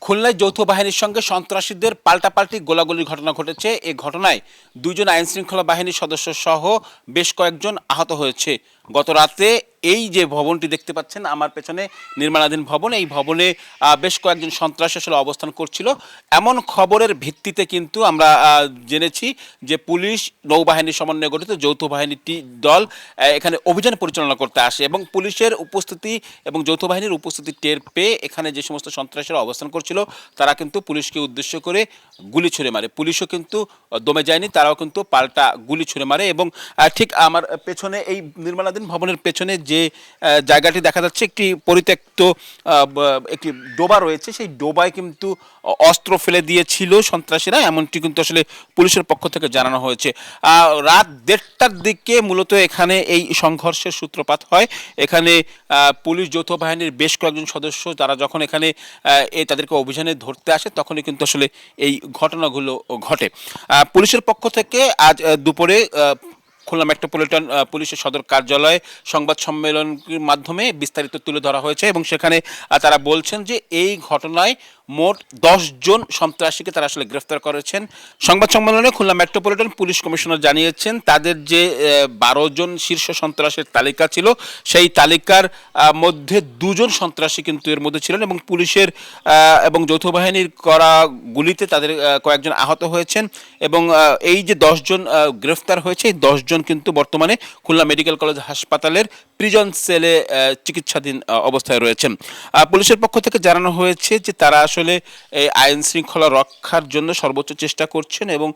খুলনায় যৌথ বাহিনীর সঙ্গে সন্ত্রাসীদের পাল্টাপাল্টি গোলাগুলির ঘটনা ঘটেছে। এই ঘটনায় দুইজন আইনশৃঙ্খলা বাহিনীর সদস্য সহ বেশ কয়েকজন আহত হয়েছে। গত রাতে এই যে ভবনটি দেখতে পাচ্ছেন আমার পেছনে, নির্মাণাধীন ভবন, এই ভবনে বেশ কয়েকজন সন্ত্রাসী আসলে অবস্থান করছিল। এমন খবরের ভিত্তিতে কিন্তু আমরা জেনেছি যে পুলিশ নৌবাহিনীর সমন্বয়ে গঠিত যৌথ বাহিনীটি দল এখানে অভিযান পরিচালনা করতে আসে এবং পুলিশের উপস্থিতি এবং যৌথ বাহিনীর উপস্থিতি টের পেয়ে এখানে যে সমস্ত সন্ত্রাসীরা অবস্থান করছিল তারা কিন্তু পুলিশকে উদ্দেশ্য করে গুলি ছুড়ে মারে। পুলিশও কিন্তু দমে যায়নি, তারাও কিন্তু পাল্টা গুলি ছুড়ে মারে এবং ঠিক আমার পেছনে এই নির্মাণাধীন ভবনের পেছনে যে জায়গাটি দেখা যাচ্ছে, একটি পরিত্যক্ত একটি ডোবা রয়েছে, সেই ডোবায় কিন্তু অস্ত্র ফেলে দিয়েছিল সন্ত্রাসীরা, এমনটি কিন্তু আসলে পুলিশের পক্ষ থেকে জানানো হয়েছে। রাত 1:30টার দিকে মূলত এখানে এই সংঘর্ষের সূত্রপাত হয়। এখানে পুলিশ যৌথ বাহিনীর বেশ কয়েকজন সদস্য তারা যখন এখানে তাদেরকে অভিযানে ধরতে আসে তখনই কিন্তু আসলে এই ঘটনাগুলো ঘটে। পুলিশের পক্ষ থেকে আজ দুপুরে খুলনা মেট্রোপলিটন পুলিশের সদর কার্যালয়ে সংবাদ সম্মেলনের মাধ্যমে বিস্তারিত তুলে ধরা হয়েছে এবং সেখানে তারা বলছেন যে এই ঘটনায় মোট 10 জন সন্ত্রাসীকে তারা আসলে গ্রেফতার করেছেন। সংবাদ সম্মেলনে খুলনা মেট্রোপলিটন পুলিশ কমিশনার জানিয়েছেন তাদের যে 12 জন শীর্ষ সন্ত্রাসের তালিকা ছিল সেই তালিকার মধ্যে 2 জন সন্ত্রাসী কিন্তু এর মধ্যে ছিলেন এবং পুলিশের এবং যৌথ বাহিনীর করা গুলিতে তাদের কয়েকজন আহত হয়েছেন এবং এই যে 10 জন গ্রেফতার হয়েছে এই 10 জন কিন্তু বর্তমানে খুলনা মেডিকেল কলেজ হাসপাতালের প্রিজন সেলে চিকিৎসাধীন অবস্থায় রয়েছেন। পুলিশের পক্ষ থেকে জানানো হয়েছে যে তারা আসলে আইন শৃঙ্খলা রক্ষার জন্য সর্বোচ্চ চেষ্টা করছেন এবং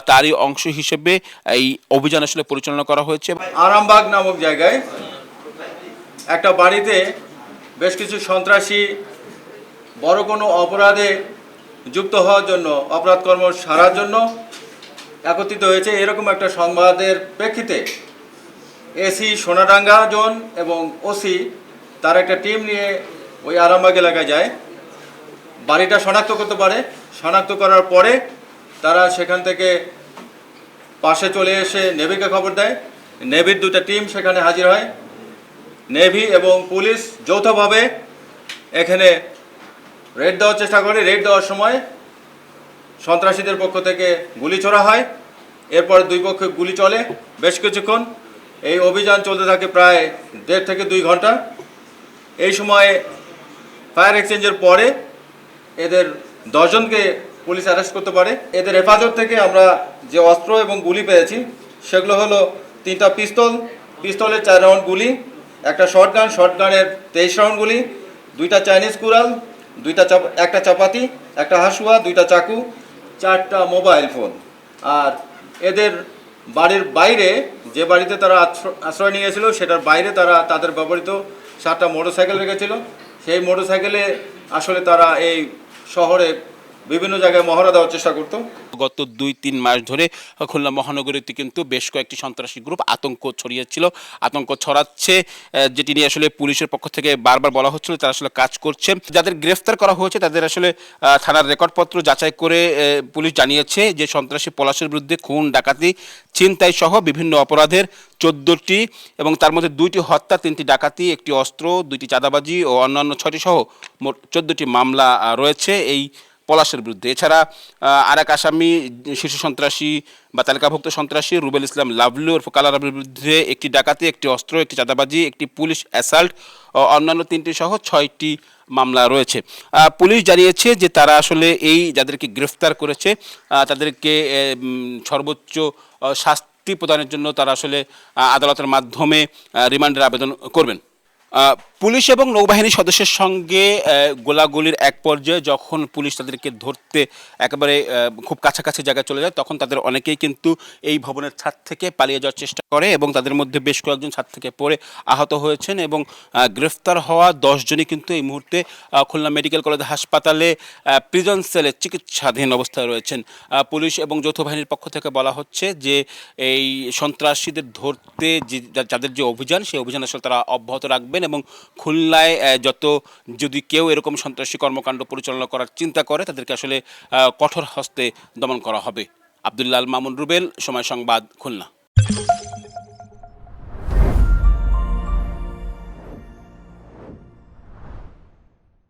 তারই অংশ হিসেবে এই অভিযান আসলে পরিচালনা করা হয়েছে। আরামবাগ নামক জায়গায় একটা বাড়িতে বেশ কিছু সন্ত্রাসী বড় কোনো অপরাধে যুক্ত হওয়ার জন্য, অপরাধ কর্ম সারার জন্য একত্রিত হয়েছে, এরকম একটা সংবাদের প্রেক্ষিতে এসি সোনাডাঙ্গা জোন এবং ওসি তার একটা টিম নিয়ে ওই আরামবাগ এলাকায় যায়। বাড়িটা শনাক্ত করতে পারে। শনাক্ত করার পরে তারা সেখান থেকে পাশে চলে এসে নেভিকে খবর দেয়। নেভির 2টা টিম সেখানে হাজির হয়। নেভি এবং পুলিশ যৌথভাবে এখানে রেড দেওয়ার চেষ্টা করে। রেড দেওয়ার সময় সন্ত্রাসীদের পক্ষ থেকে গুলি ছোড়া হয়। এরপর দুই পক্ষে গুলি চলে বেশ কিছুক্ষণ। এই অভিযান চলতে থাকে প্রায় 1.5 থেকে 2 ঘন্টা। এই সময়ে ফায়ার এক্সচেঞ্জের পরে এদের 10 জনকে পুলিশ অ্যারেস্ট করতে পারে। এদের হেফাজত থেকে আমরা যে অস্ত্র এবং গুলি পেয়েছি সেগুলো হলো 3টা পিস্তল, পিস্তলের 4 রাউন্ড গুলি, একটা শর্টগান, শর্টগানের 23 রাউন্ড গুলি, 2টা চাইনিজ কুড়াল, একটা চাপাতি, একটা হাসুয়া, 2টা চাকু, 4টা মোবাইল ফোন। আর এদের বাড়ির বাইরে, যে বাড়িতে তারা আশ্রয় নিয়েছিল সেটার বাইরে তারা তাদের ব্যবহৃত 7টা মোটরসাইকেল রেখেছিল। সেই মোটরসাইকেলে আসলে তারা এই শহরে বিভিন্ন জায়গায় মহড়া দেওয়ার চেষ্টা করত। গত 2-3 মাস ধরে খুলনা মহানগরীতে কিন্তু বেশ কয়েকটি সন্ত্রাসী গ্রুপ আতঙ্ক ছড়িয়েছিল, আতঙ্ক ছড়াচ্ছে, যেটি নিয়ে আসলে পুলিশের পক্ষ থেকে বারবার বলা হচ্ছিল তারা আসলে কাজ করছে। যাদের গ্রেফতার করা হয়েছে তাদের আসলে থানার রেকর্ডপত্র যাচাই করে পুলিশ জানিয়েছে যে সন্ত্রাসী পলাশের বিরুদ্ধে খুন, ডাকাতি, ছিনতাই সহ বিভিন্ন অপরাধের 14টি এবং তার মধ্যে 2টি হত্যা, 3টি ডাকাতি, একটি অস্ত্র, 2টি চাঁদাবাজি ও অন্যান্য 6টি সহ মোট 14টি মামলা রয়েছে এই পলাশের বিরুদ্ধে। এছাড়া আরেক আসামি শীর্ষ সন্ত্রাসী বা তালিকাভুক্ত সন্ত্রাসী রুবেল ইসলাম লাভলু ওরফে কালারাবের বিরুদ্ধে একটি ডাকাতি, একটি অস্ত্র, একটি চাঁদাবাজি, একটি পুলিশ অ্যাসাল্ট ও অন্যান্য 3টি সহ 6টি মামলা রয়েছে। পুলিশ জানিয়েছে যে তারা আসলে এই যাদেরকে গ্রেফতার করেছে তাদেরকে সর্বোচ্চ শাস্তি প্রদানের জন্য তারা আসলে আদালতের মাধ্যমে রিমান্ডের আবেদন করবেন। পুলিশ এবং নৌবাহিনীর সদস্যের সঙ্গে গোলাগুলির এক পর্যায়ে যখন পুলিশ তাদেরকে ধরতে একেবারে খুব কাছাকাছি জায়গায় চলে যায় তখন তাদের অনেকেই কিন্তু এই ভবনের ছাদ থেকে পালিয়ে যাওয়ার চেষ্টা করে এবং তাদের মধ্যে বেশ কয়েকজন ছাদ থেকে পড়ে আহত হয়েছেন এবং গ্রেফতার হওয়া 10 জনই কিন্তু এই মুহূর্তে খুলনা মেডিকেল কলেজ হাসপাতালে প্রিজন সেলে চিকিৎসাধীন অবস্থায় রয়েছেন। পুলিশ এবং যৌথ বাহিনীর পক্ষ থেকে বলা হচ্ছে যে এই সন্ত্রাসীদের ধরতে যাদের যে অভিযান সেই অভিযান আসলে তারা অব্যাহত রাখবেন এবং খুলনায় যদি কেউ এরকম সন্ত্রাসী কর্মকাণ্ড পরিচালনা করার চিন্তা করে তাদেরকে আসলে কঠোর হস্তে দমন করা হবে। আব্দুল্লাহ আল মামুন, রুবেল, সময় সংবাদ, খুলনা।